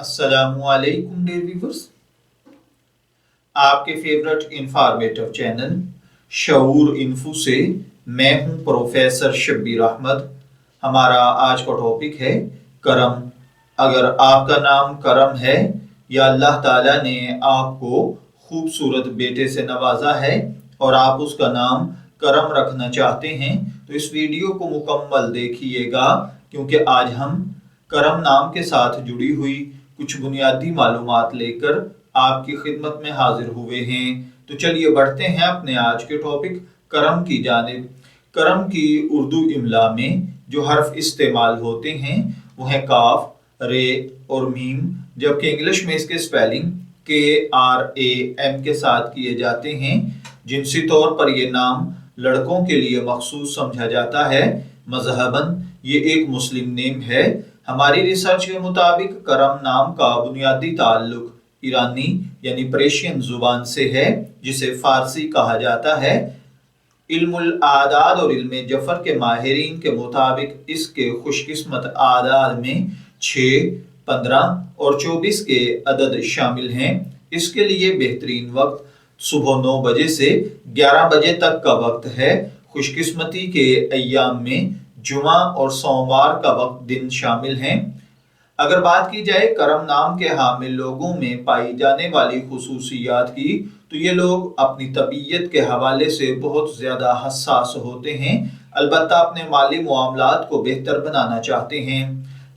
अस्सलामुअलैकुम dear viewers, आपके favourite informative channel शऊर info से मैं हूं प्रोफेसर शब्बीर अहमद। हमारा आज का टॉपिक है करम। अगर आपका नाम करम है या अल्लाह ताला ने आपको खूबसूरत बेटे से नवाजा है और आप उसका नाम करम रखना चाहते हैं तो इस वीडियो को मुकम्मल देखिएगा, क्योंकि आज हम करम नाम के साथ जुड़ी हुई कुछ बुनियादी मालूमात लेकर आपकी खिदमत में हाजिर हुए हैं। तो चलिए बढ़ते हैं अपने आज के टॉपिक करम की जानिब। करम की उर्दू इमला में जो हर्फ इस्तेमाल होते हैं वो है काफ, रे और मीम, जबकि इंग्लिश में इसके स्पेलिंग KRAM के साथ किए जाते हैं। जिनसी तौर पर यह नाम लड़कों के लिए मखसूस समझा जाता है। मजहबन ये एक मुस्लिम नेम है। हमारी रिसर्च के मुताबिक करम नाम का बुनियादी ताल्लुक ईरानी यानी पर्शियन जुबान से है, जिसे फारसी कहा जाता है। इल्मुल आदाद और इल्मे जफर के माहिरीन के मुताबिक इसके खुशकिस्मत आदाद में 6, 15 और 24 के अदद शामिल हैं। इसके लिए बेहतरीन वक्त सुबह 9 बजे से 11 बजे तक का वक्त है। खुशकिस्मती के अय्याम में जुमा और सोमवार का वक्त दिन शामिल हैं। अगर बात की जाए करम नाम के हामिल लोगों में पाई जाने वाली खुसूसियात की, तो ये लोग अपनी तबीयत के हवाले से बहुत ज़्यादा हसास होते हैं, अलबत्ता अपने माली मामलात को बेहतर बनाना चाहते हैं।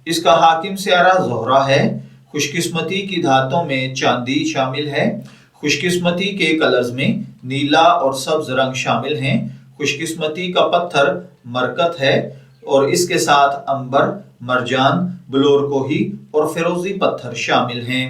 इसका हाकिम सियारा ज़ोहरा है। खुशकिस्मती की धातों में चांदी शामिल है। खुशकिस्मती के कलर्स में नीला और सब्ज रंग शामिल हैं। खुशकिस्मती का पत्थर मरकत है और इसके साथ अंबर, मरजान, ब्लोरकोही और फिरोजी पत्थर शामिल हैं।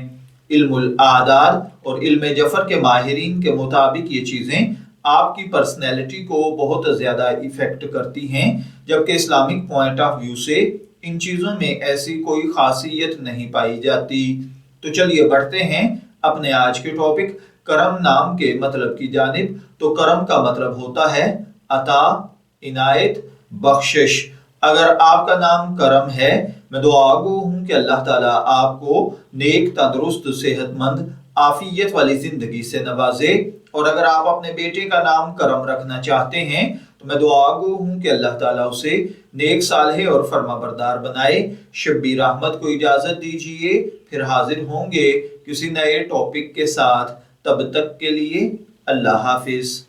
इल्मुल आदाद और इल्मे जफर के माहिरीन के मुताबिक ये चीजें आपकी पर्सनैलिटी को बहुत ज्यादा इफेक्ट करती हैं, जबकि इस्लामिक पॉइंट ऑफ व्यू से इन चीजों में ऐसी कोई खासियत नहीं पाई जाती। तो चलिए बढ़ते हैं अपने आज के टॉपिक करम नाम के मतलब की जानिब। तो करम का मतलब होता है अता, इनायत, बख्शिश। अगर आपका नाम करम है, मैं दुआगो हूं कि अल्लाह ताला आपको नेक, तंदुरुस्त, सेहतमंद, आफियत वाली जिंदगी से नवाजे। और अगर आप अपने बेटे का नाम करम रखना चाहते हैं तो मैं दुआगो हूं कि अल्लाह ताला उसे नेक, सालेह और फर्माबरदार बनाए। शब्बीर अहमद को इजाजत दीजिए, फिर हाजिर होंगे किसी नए टॉपिक के साथ। तब तक के लिए अल्लाह हाफिज।